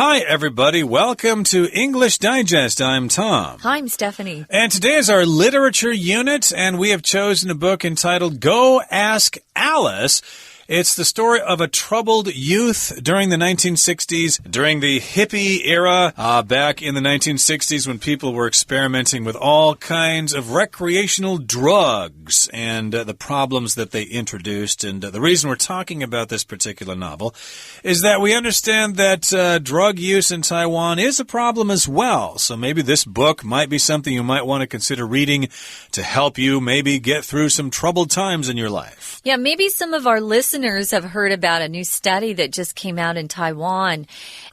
Hi, everybody. Welcome to English Digest. I'm Tom. Hi, I'm Stephanie. And today is our literature unit, and we have chosen a book entitled Go Ask Alice. It's the story of a troubled youth during the 1960s, during the hippie era, back in the 1960s when people were experimenting with all kinds of recreational drugs and the problems that they introduced. And the reason we're talking about this particular novel is that we understand that drug use in Taiwan is a problem as well. So maybe this book might be something you might want to consider reading to help you maybe get through some troubled times in your life. Yeah, maybe some of our listeners have heard about a new study that just came out in Taiwan.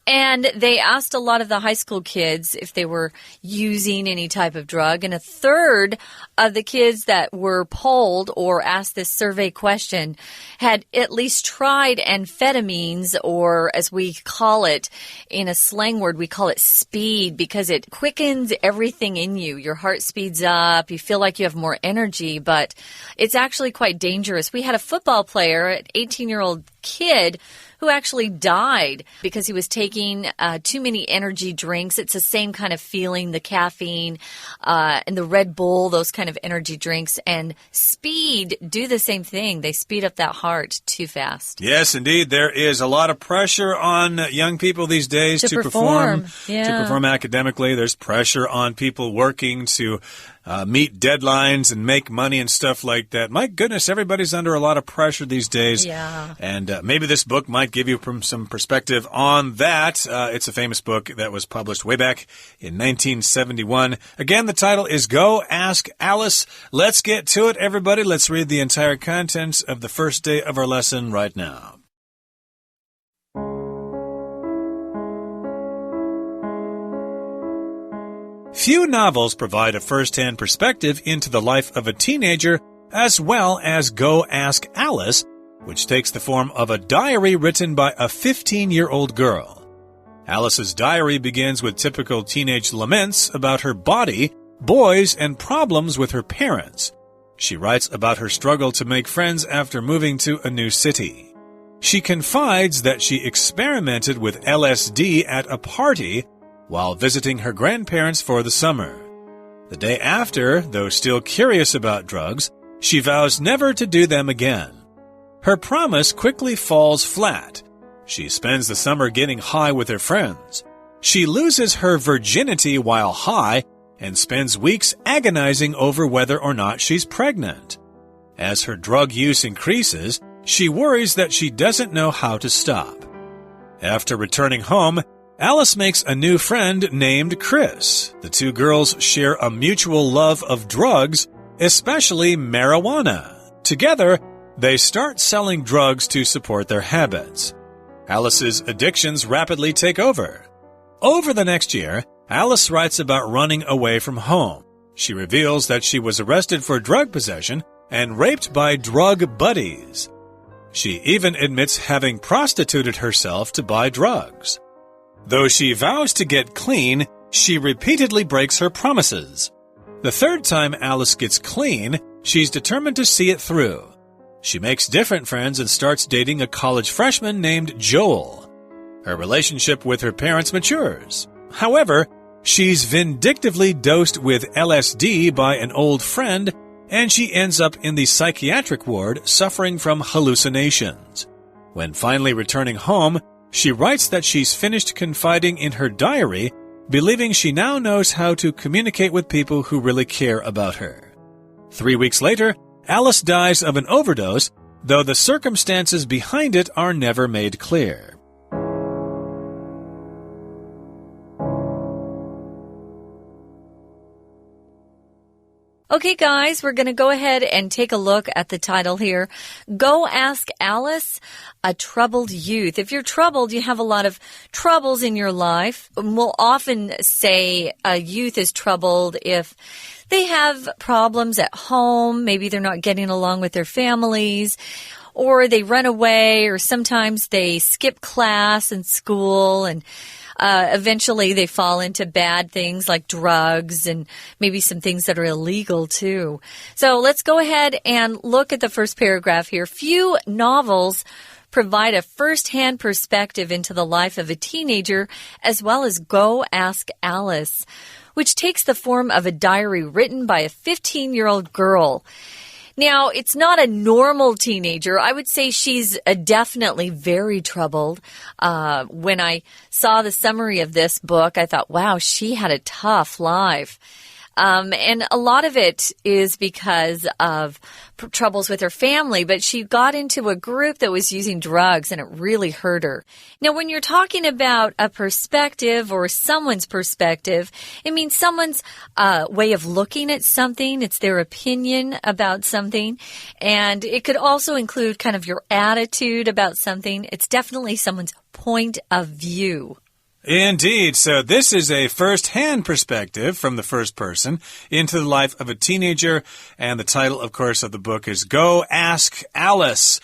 And they asked a lot of the high school kids if they were using any type of drug. And a third of the kids that were polled or asked this survey question had at least tried amphetamines, or as we call it in a slang word, we call it speed, because it quickens everything in you. Your heart speeds up. You feel like you have more energy, but it's actually quite dangerous. We had a football player, an 18-year-old kid, who actually died because he was taking too many energy drinks. It's the same kind of feeling, the caffeine and the Red Bull, those kind of energy drinks. And speed do the same thing. They speed up that heart too fast. Yes, indeed. There is a lot of pressure on young people these days to perform academically. There's pressure on people working to meet deadlines and make money and stuff like that. My goodness, everybody's under a lot of pressure these days. Yeah. And maybe this book might give you some perspective on that. It's a famous book that was published way back in 1971. Again, the title is Go Ask Alice. Let's get to it, everybody. Let's read the entire contents of the first day of our lesson right now. Few novels provide a first-hand perspective into the life of a teenager as well as Go Ask Alice, which takes the form of a diary written by a 15-year-old girl. Alice's diary begins with typical teenage laments about her body, boys, and problems with her parents. She writes about her struggle to make friends after moving to a new city. She confides that she experimented with LSD at a party while visiting her grandparents for the summer. The day after, though still curious about drugs, she vows never to do them again. Her promise quickly falls flat. She spends the summer getting high with her friends. She loses her virginity while high and spends weeks agonizing over whether or not she's pregnant. As her drug use increases, she worries that she doesn't know how to stop. After returning home, Alice makes a new friend named Chris. The two girls share a mutual love of drugs, especially marijuana. Together, they start selling drugs to support their habits. Alice's addictions rapidly take over. Over the next year, Alice writes about running away from home. She reveals that she was arrested for drug possession and raped by drug buddies. She even admits having prostituted herself to buy drugs. Though she vows to get clean, she repeatedly breaks her promises. The third time Alice gets clean, she's determined to see it through. She makes different friends and starts dating a college freshman named Joel. Her relationship with her parents matures. However, she's vindictively dosed with LSD by an old friend, and she ends up in the psychiatric ward suffering from hallucinations. When finally returning home, she writes that she's finished confiding in her diary, believing she now knows how to communicate with people who really care about her. 3 weeks later, Alice dies of an overdose, though the circumstances behind it are never made clear. Okay, guys, we're going to go ahead and take a look at the title here. Go Ask Alice, a troubled youth. If you're troubled, you have a lot of troubles in your life. We'll often say a youth is troubled if they have problems at home. Maybe they're not getting along with their families, or they run away, or sometimes they skip class in school, and eventually they fall into bad things like drugs and maybe some things that are illegal too. So let's go ahead and look at the first paragraph here. Few novels provide a first-hand perspective into the life of a teenager, as well as Go Ask Alice, which takes the form of a diary written by a 15-year-old girl. Now, it's not a normal teenager. I would say she's definitely very troubled. When I saw the summary of this book, I thought, wow, she had a tough life. And a lot of it is because of troubles with her family, but she got into a group that was using drugs and it really hurt her. Now, when you're talking about a perspective or someone's perspective, it means someone's way of looking at something. It's their opinion about something. And it could also include kind of your attitude about something. It's definitely someone's point of view. Indeed. So this is a first-hand perspective from the first person into the life of a teenager. And the title, of course, of the book is Go Ask Alice.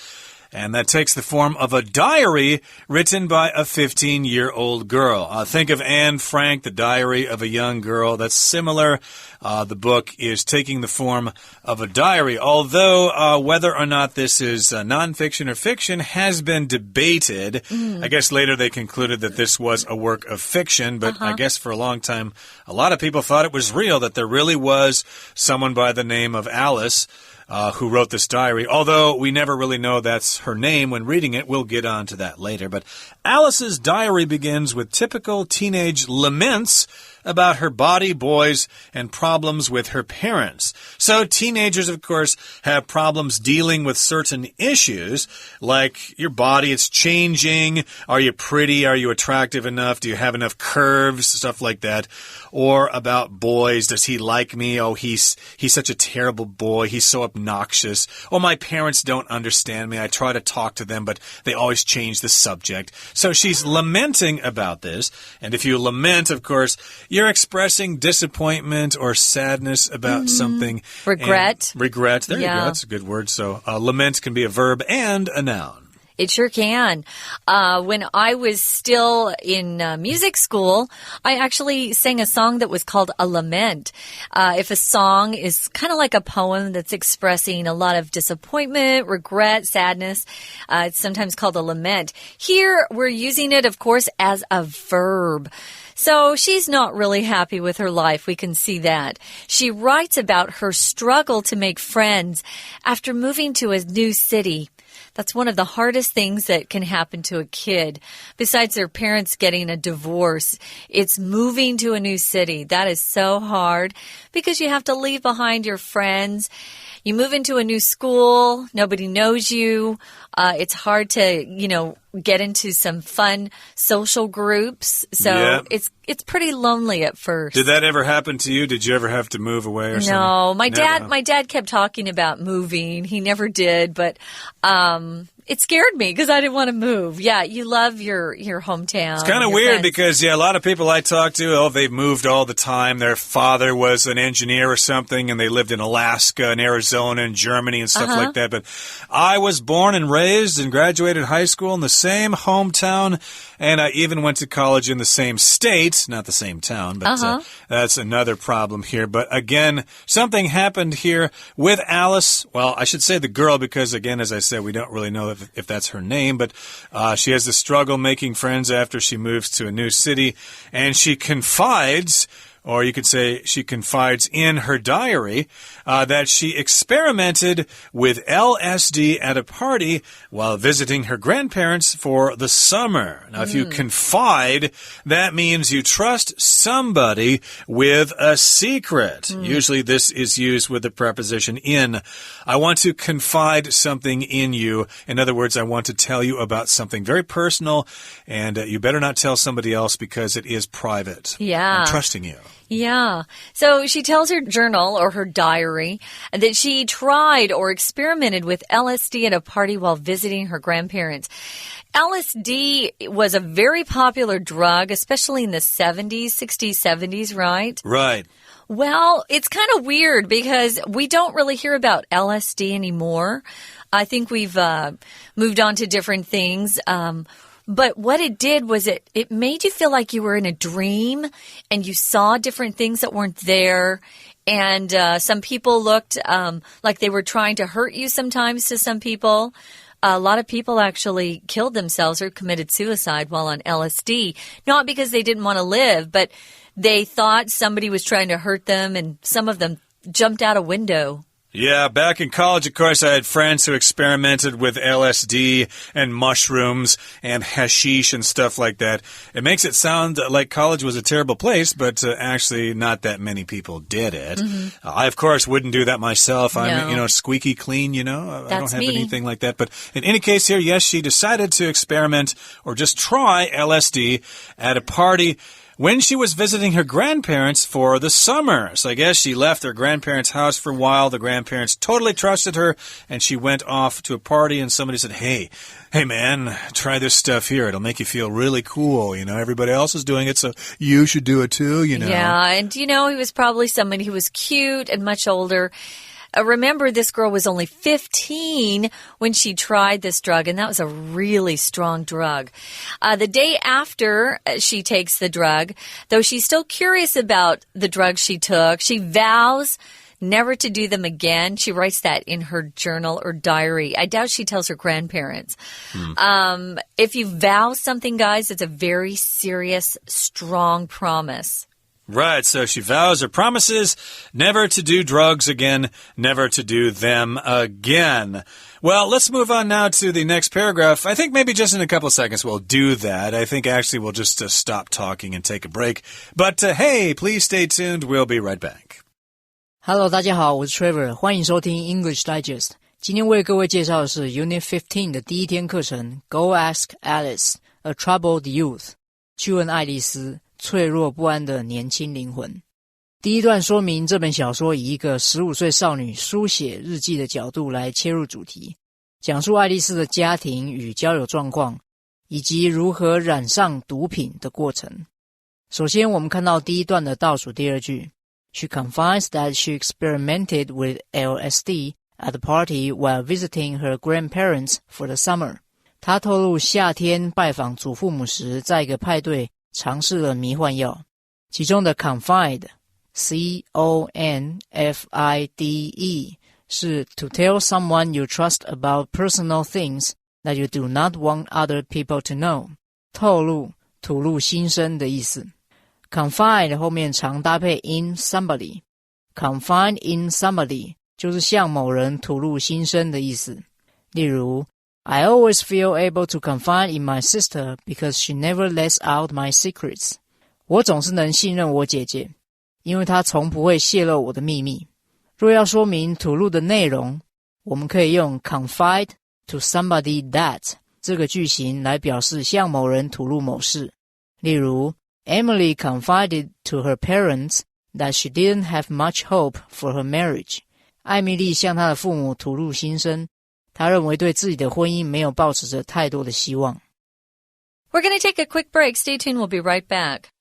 And that takes the form of a diary written by a 15-year-old girl. Think of Anne Frank, The Diary of a Young Girl. That's similar. The book is taking the form of a diary, although whether or not this is nonfiction or fiction has been debated. I guess later they concluded that this was a work of fiction, but I guess for a long time, a lot of people thought it was real, that there really was someone by the name of Alice who wrote this diary, although we never really know that's her name when reading it. We'll get on to that later. But Alice's diary begins with typical teenage laments about her body, boys, and problems with her parents. So teenagers, of course, have problems dealing with certain issues, like your body, it's changing. Are you pretty? Are you attractive enough? Do you have enough curves? Stuff like that. Or about boys. Does he like me? Oh, he's such a terrible boy. He's so obnoxious. Oh, my parents don't understand me. I try to talk to them, but they always change the subject. So she's lamenting about this. And if you lament, of course, you're expressing disappointment or sadness about something. Regret. Regret. There you go. That's a good word. So lament can be a verb and a noun. It sure can. When I was still in music school, I actually sang a song that was called a lament. If a song is kind of like a poem that's expressing a lot of disappointment, regret, sadness, it's sometimes called a lament. Here, we're using it, of course, as a verb. So she's not really happy with her life. We can see that. She writes about her struggle to make friends after moving to a new city. That's one of the hardest things that can happen to a kid. Besides their parents getting a divorce, it's moving to a new city. That is so hard because you have to leave behind your friends. You move into a new school. Nobody knows you. It's hard to, get into some fun social groups. So it's pretty lonely at first. Did that ever happen to you? Did you ever have to move away or something? No, my dad kept talking about moving. He never did, but it scared me because I didn't want to move. Yeah, you love your hometown. It's kind of weird because, a lot of people I talk to, they've moved all the time. Their father was an engineer or something, and they lived in Alaska and Arizona and Germany and stuff like that. But I was born and raised and graduated high school in the same hometown, and I even went to college in the same state, not the same town, but that's another problem here. But again, something happened here with Alice. Well, I should say the girl because, again, as I said, we don't really know if that's her name, but she has a struggle making friends after she moves to a new city, and she confides, or you could say she confides in her diary, that she experimented with LSD at a party while visiting her grandparents for the summer. Now, if you confide, that means you trust somebody with a secret. Usually this is used with the preposition in. I want to confide something in you. In other words, I want to tell you about something very personal, and you better not tell somebody else because it is private. Yeah. I'm trusting you. Yeah. So she tells her journal or her diary that she tried or experimented with LSD at a party while visiting her grandparents. LSD was a very popular drug, especially in the 70s, 60s, 70s, right? Right. Well, it's kind of weird because we don't really hear about LSD anymore. I think we've moved on to different things. But what it did was it made you feel like you were in a dream and you saw different things that weren't there. And some people looked like they were trying to hurt you sometimes to some people. a lot of people actually killed themselves or committed suicide while on LSD, not because they didn't want to live, but they thought somebody was trying to hurt them, and some of them jumped out a window. Yeah, back in college, of course, I had friends who experimented with LSD and mushrooms and hashish and stuff like that. It makes it sound like college was a terrible place, but actually not that many people did it. I, of course, wouldn't do that myself. I'm, squeaky clean, I don't have anything like that. But in any case here, yes, she decided to experiment or just try LSD at a party when she was visiting her grandparents for the summer. So I guess she left her grandparents' house for a while. The grandparents totally trusted her, and she went off to a party, and somebody said, hey man, try this stuff here. It'll make you feel really cool. Everybody else is doing it, so you should do it too, Yeah, and he was probably somebody who was cute and much older. Remember, this girl was only 15 when she tried this drug, and that was a really strong drug. The day after she takes the drug, though she's still curious about the drug she took, she vows never to do them again. She writes that in her journal or diary. I doubt she tells her grandparents. If you vow something, guys, it's a very serious, strong promise. Right, so she vows or promises never to do drugs again, never to do them again. Well, let's move on now to the next paragraph. I think maybe just in a couple of seconds we'll do that. I think actually we'll just stop talking and take a break. But hey, please stay tuned. We'll be right back. Hello, 大家好，我是 Trevor， 欢迎收听 English Digest。今天为各位介绍的是 Unit 15的第一天课程 Go Ask Alice, A Troubled Youth 去问爱丽丝脆弱不安的年轻灵魂。第一段说明这本小说以一个15岁少女书写日记的角度来切入主题，讲述爱丽丝的家庭与交友状况，以及如何染上毒品的过程。首先我们看到第一段的倒数第二句 She confides that she experimented with LSD at a party while visiting her grandparents for the summer. 她透露夏天拜访祖父母时在一个派对尝试了迷幻药，其中的 confide, C-O-N-F-I-D-E 是 to tell someone you trust about personal things that you do not want other people to know. 透露、吐露心声的意思。confide 后面常搭配 in somebody. Confide in somebody 就是向某人吐露心声的意思。例如I always feel able to confide in my sister because she never lets out my secrets. 我总是能信任我姐姐，因为她从不会泄露我的秘密。若要说明吐露的内容，我们可以用 confide to somebody that 这个句型来表示向某人吐露某事。例如 Emily confided to her parents that she didn't have much hope for her marriage. 艾米丽向她的父母吐露心声，他认为对自己的婚姻没有抱持着太多的希望。We're going to take a quick break. Stay tuned. We'll be right back.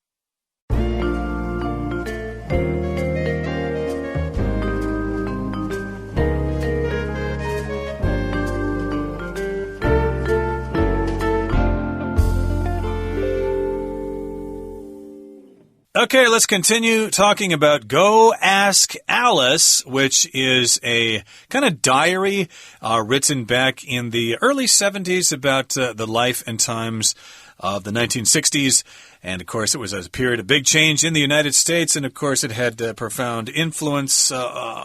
Okay, let's continue talking about Go Ask Alice, which is a kind of diary written back in the early 70s about the life and times of the 1960s. And, of course, it was a period of big change in the United States. And, of course, it had profound influence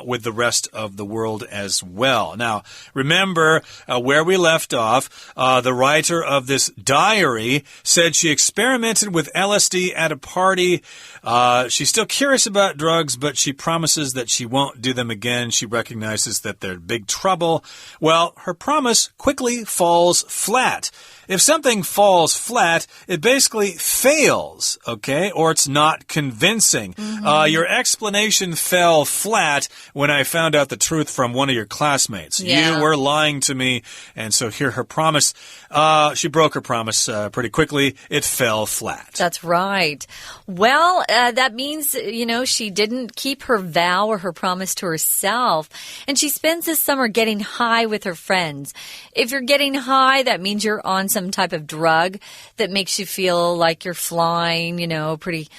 with the rest of the world as well. Now, remember where we left off. The writer of this diary said she experimented with LSD at a party. She's still curious about drugs, but she promises that she won't do them again. She recognizes that they're big trouble. Well, her promise quickly falls flat. If something falls flat, it basically fails, okay? Or it's not convincing. Your explanation fell flat when I found out the truth from one of your classmates. Yeah. You were lying to me. And so here her promise, she broke her promise pretty quickly. It fell flat. That's right. Well, that means, she didn't keep her vow or her promise to herself. And she spends this summer getting high with her friends. If you're getting high, that means you're on some type of drug that makes you feel like you're flying, pretty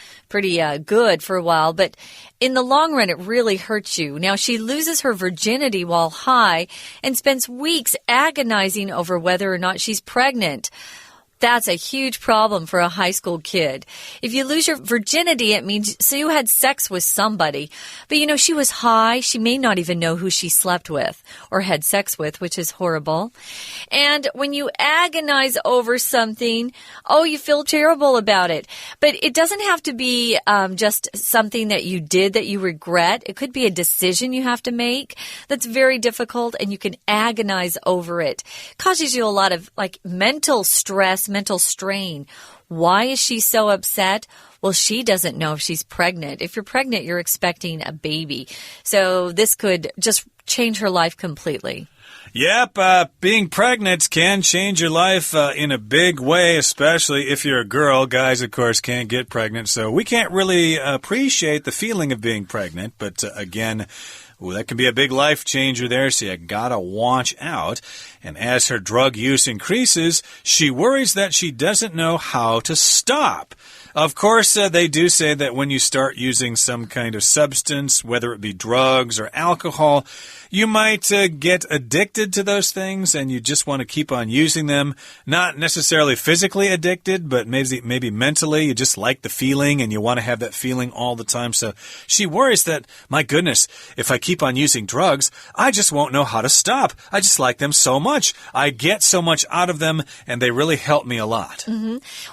good for a while. But in the long run, it really hurts you. Now, she loses her virginity while high and spends weeks agonizing over whether or not she's pregnant. That's a huge problem for a high school kid. If you lose your virginity, it means so you had sex with somebody. But she was high. She may not even know who she slept with or had sex with, which is horrible. And when you agonize over something, you feel terrible about it. But it doesn't have to be just something that you did that you regret. It could be a decision you have to make that's very difficult, and you can agonize over it. It causes you a lot of mental stress, mental strain. Why is she so upset? Well, she doesn't know if she's pregnant. If you're pregnant, you're expecting a baby. So this could just change her life completely. Yep, being pregnant can change your life in a big way, especially if you're a girl. Guys, of course, can't get pregnant, so we can't really appreciate the feeling of being pregnant. But again, that can be a big life changer there, so you gotta watch out. And as her drug use increases, she worries that she doesn't know how to stop. Of course, they do say that when you start using some kind of substance, whether it be drugs or alcohol, you might get addicted to those things, and you just want to keep on using them. Not necessarily physically addicted, but maybe mentally. You just like the feeling, and you want to have that feeling all the time. So she worries that, my goodness, if I keep on using drugs, I just won't know how to stop. I just like them so much. I get so much out of them, and they really help me a lot.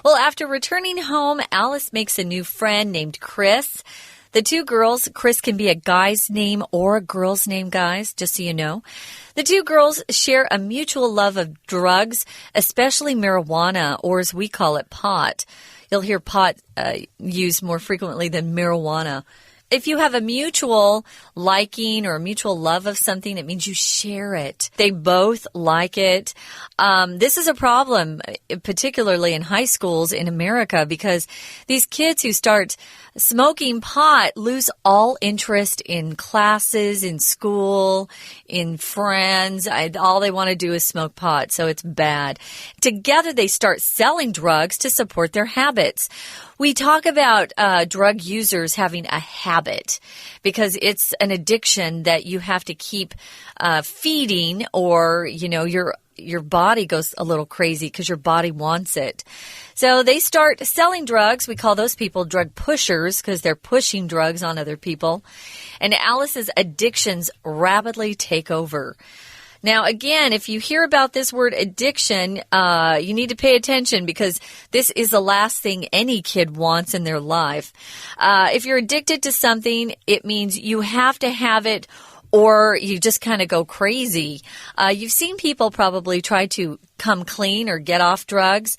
Well, after returning home, Alice makes a new friend named Chris. The two girls, Chris can be a guy's name or a girl's name, guys, just so you know. The two girls share a mutual love of drugs, especially marijuana, or as we call it, pot. You'll hear pot used more frequently than marijuana. If you have a mutual liking or a mutual love of something, it means you share it. They both like it. This is a problem, particularly in high schools in America, because these kids who start smoking pot lose all interest in classes, in school, in friends. All they want to do is smoke pot, so it's bad. Together, they start selling drugs to support their habits. We talk about drug users having a habit because it's an addiction that you have to keep feeding, or, your body goes a little crazy because your body wants it. So they start selling drugs. We call those people drug pushers because they're pushing drugs on other people. And Alice's addictions rapidly take over. Now, again, if you hear about this word addiction, you need to pay attention because this is the last thing any kid wants in their life. If you're addicted to something, it means you have to have it or you just kind of go crazy. You've seen people probably try to come clean or get off drugs.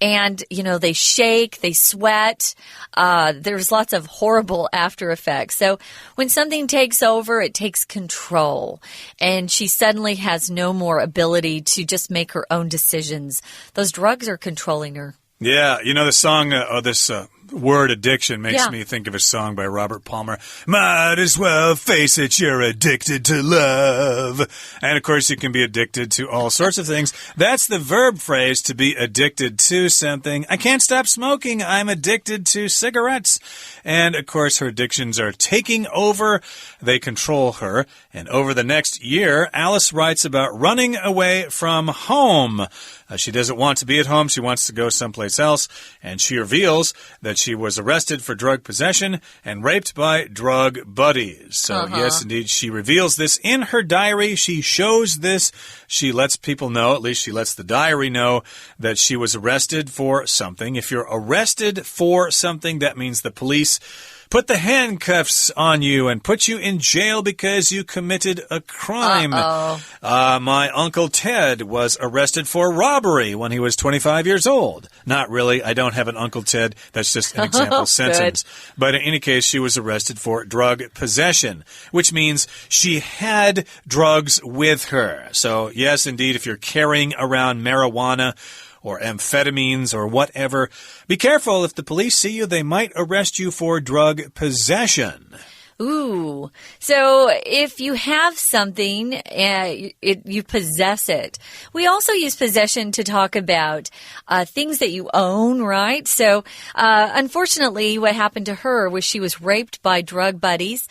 And, they shake, they sweat. There's lots of horrible after effects. So when something takes over, it takes control. And she suddenly has no more ability to just make her own decisions. Those drugs are controlling her. Yeah, the song, this word addiction makes me think of a song by Robert Palmer. Might as well face it, you're addicted to love. And of course, you can be addicted to all sorts of things. That's the verb phrase, to be addicted to something. I can't stop smoking. I'm addicted to cigarettes. And of course, her addictions are taking over. They control her. And over the next year, Alice writes about running away from home. She doesn't want to be at home. She wants to go someplace else. And she reveals that she was arrested for drug possession and raped by drug buddies. So, yes, indeed, she reveals this in her diary. She shows this. She lets people know, at least she lets the diary know, that she was arrested for something. If you're arrested for something, that means the police put the handcuffs on you and put you in jail because you committed a crime. My Uncle Ted was arrested for robbery when he was 25 years old. Not really. I don't have an Uncle Ted. That's just an example sentence. But in any case, she was arrested for drug possession, which means she had drugs with her. So, yes, indeed, if you're carrying around marijuana or amphetamines or whatever, be careful. If the police see you, they might arrest you for drug possession. Ooh, so if you have something, you possess it. We also use possession to talk about things that you own, right? So, unfortunately, what happened to her was she was raped by drug buddies,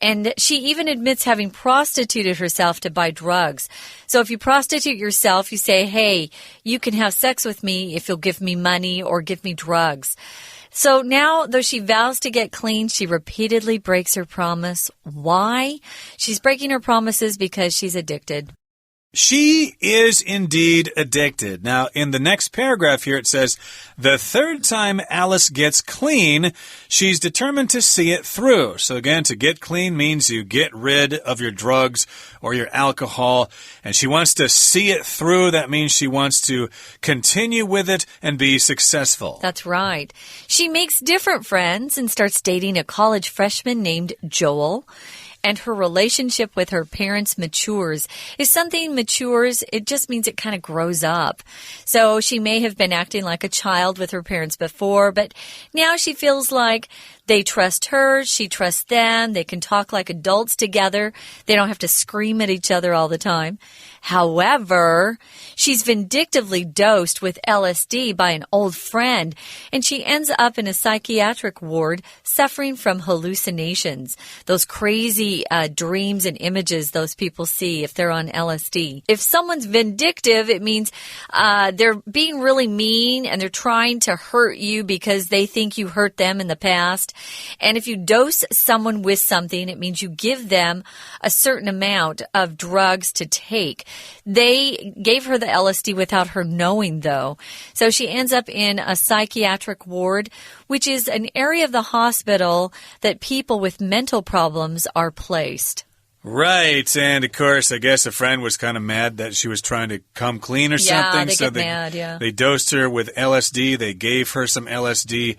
and she even admits having prostituted herself to buy drugs. So if you prostitute yourself, you say, hey, you can have sex with me if you'll give me money or give me drugs. So now, though she vows to get clean, she repeatedly breaks her promise. Why? She's breaking her promises because she's addicted. She is indeed addicted. Now, in the next paragraph here, it says, the third time Alice gets clean, she's determined to see it through. So again, to get clean means you get rid of your drugs or your alcohol, and she wants to see it through. That means she wants to continue with it and be successful. That's right. She makes different friends and starts dating a college freshman named Joel. And her relationship with her parents matures. If something matures, it just means it kind of grows up. So she may have been acting like a child with her parents before, but now she feels like they trust her, she trusts them, they can talk like adults together. They don't have to scream at each other all the time. However, she's vindictively dosed with LSD by an old friend, and she ends up in a psychiatric ward suffering from hallucinations. Those crazy dreams and images those people see if they're on LSD. If someone's vindictive, it means they're being really mean and they're trying to hurt you because they think you hurt them in the past. And if you dose someone with something, it means you give them a certain amount of drugs to take. They gave her the LSD without her knowing, though. So she ends up in a psychiatric ward, which is an area of the hospital that people with mental problems are placed. Right, and of course, I guess a friend was kind of mad that she was trying to come clean or something. They get mad, yeah. They dosed her with LSD, they gave her some LSD,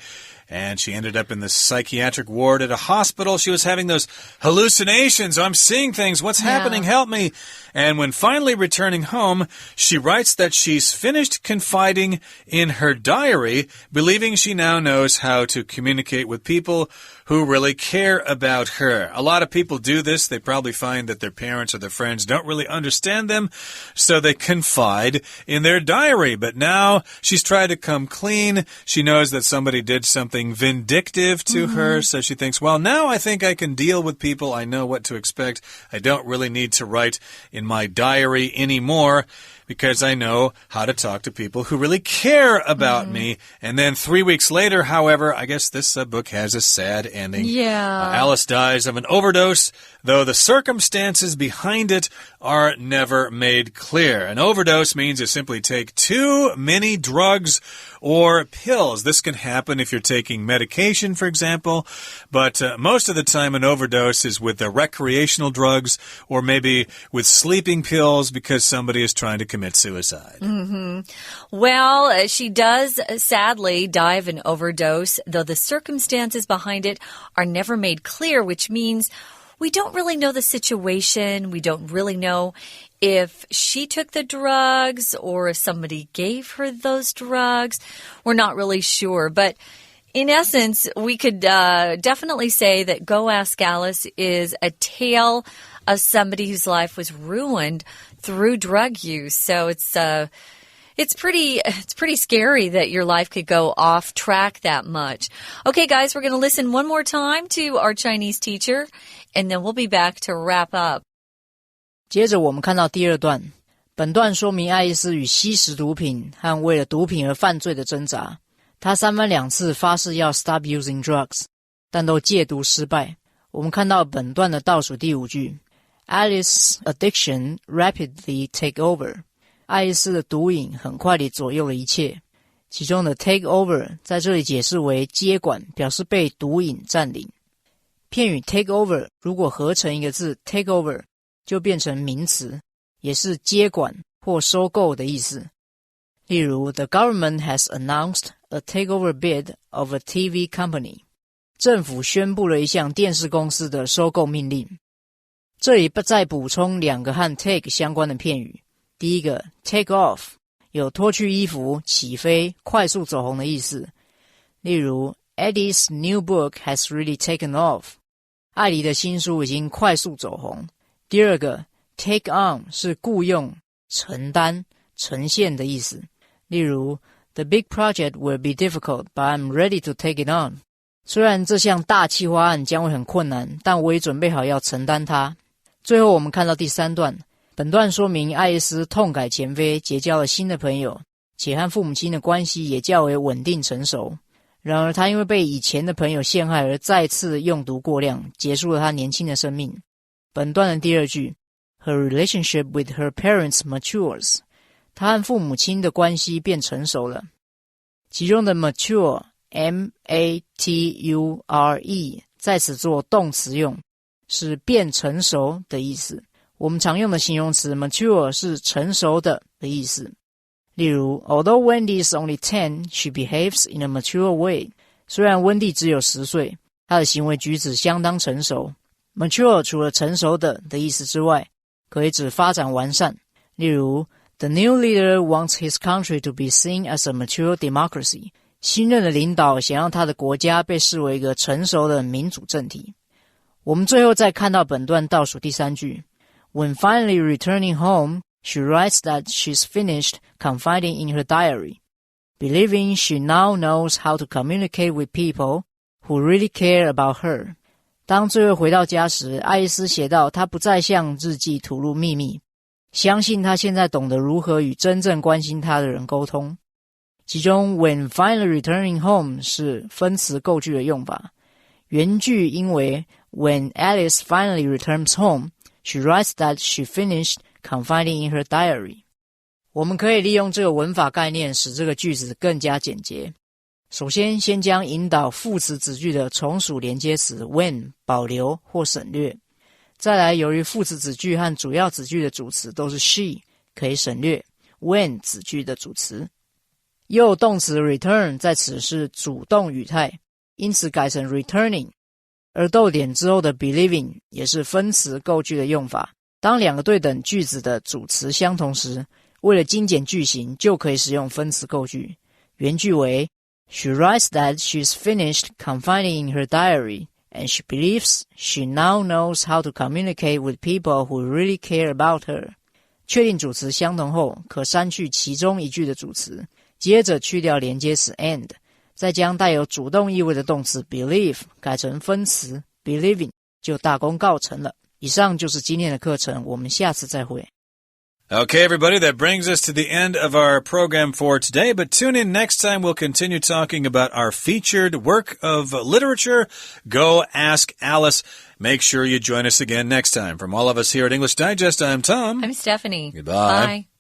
and she ended up in the psychiatric ward at a hospital. She was having those hallucinations. I'm seeing things. What's happening? Help me. And when finally returning home, she writes that she's finished confiding in her diary, believing she now knows how to communicate with people who really care about her. A lot of people do this. They probably find that their parents or their friends don't really understand them, so they confide in their diary. But now she's tried to come clean. She knows that somebody did something vindictive to her, so she thinks, well, now I think I can deal with people. I know what to expect. I don't really need to write in my diary anymore, because I know how to talk to people who really care about me. And then 3 weeks later, however, I guess this book has a sad ending. Yeah. Alice dies of an overdose, though the circumstances behind it are never made clear. An overdose means you simply take too many drugs or pills. This can happen if you're taking medication, for example, but most of the time an overdose is with the recreational drugs or maybe with sleeping pills because somebody is trying to commit suicide. Well, she does sadly die of an overdose, though the circumstances behind it are never made clear, which means we don't really know the situation. We don't really know if she took the drugs or if somebody gave her those drugs. We're not really sure. But in essence, we could definitely say that Go Ask Alice is a tale of somebody whose life was ruined through drug use. So it's pretty scary that your life could go off track that much. Okay, guys, we're going to listen one more time to our Chinese teacher, and then we'll be back to wrap up. 接着我们看到第二段，本段说明爱丽丝与吸食毒品和为了毒品而犯罪的挣扎。她3番2次发誓要 stop using drugs， 但都戒毒失败。我们看到本段的倒数第5句 ，Alice's addiction rapidly take over。爱丽丝的毒瘾很快地左右了一切。其中的 take over 在这里解释为接管，表示被毒瘾占领。片语 take over 如果合成一个字 take over，就变成名词，也是接管或收购的意思。例如 The government has announced a takeover bid of a TV company. 政府宣布了一项电视公司的收购命令。这里再补充2个和 take 相关的片语。第一个 take off 有脱去衣服、起飞、快速走红的意思。例如 Eddie's new book has really taken off. 艾莉的新书已经快速走红。第二个 take on 是雇用、承担、呈现的意思。例如 The big project will be difficult, but I'm ready to take it on. 虽然这项大企划案将会很困难，但我也准备好要承担它。最后我们看到第三段，本段说明爱丽丝痛改前非，结交了新的朋友，且和父母亲的关系也较为稳定成熟。然而她因为被以前的朋友陷害而再次用毒过量，结束了她年轻的生命。本段的第二句 Her relationship with her parents matures. 她和父母亲的关系变成熟了。其中的 mature M-A-T-U-R-E 在此做动词用，是变成熟的意思。我们常用的形容词 mature 是成熟的意思。例如 Although Wendy is only 10, she behaves in a mature way. 虽然温蒂只有10岁，她的行为举止相当成熟。Mature 除了成熟的意思之外，可以指发展完善。例如 The new leader wants his country to be seen as a mature democracy. 新任的领导想让他的国家被视为一个成熟的民主政体。我们最后再看到本段倒数第三句 When finally returning home, she writes that she's finished confiding in her diary, believing she now knows how to communicate with people who really care about her. 当最后回到家时，爱丽丝写道她不再向日记吐露秘密，相信她现在懂得如何与真正关心她的人沟通。其中 when finally returning home 是分词构句的用法，原句应为 When Alice finally returns home, she writes that she finished confiding in her diary. 我们可以利用这个文法概念使这个句子更加简洁。首先将引导副词子句的从属连接词 when 保留或省略。再来，由于副词子句和主要子句的主词都是 she， 可以省略 when 子句的主词。又动词 return 在此是主动语态，因此改成 returning。而逗点之后的 believing 也是分词构句的用法。当两个对等句子的主词相同时，为了精简句型，就可以使用分词构句。原句为 She writes that she's finished confiding in her diary, and she believes she now knows how to communicate with people who really care about her. 确定主词相同后，可删去其中一句的主词，接着去掉连接词 and， 再将带有主动意味的动词 believe 改成分词 believing， 就大功告成了。以上就是今天的课程，我们下次再会。Okay, everybody, that brings us to the end of our program for today, but tune in next time. We'll continue talking about our featured work of literature, Go Ask Alice. Make sure you join us again next time. From all of us here at English Digest, I'm Tom. I'm Stephanie. Goodbye. Bye.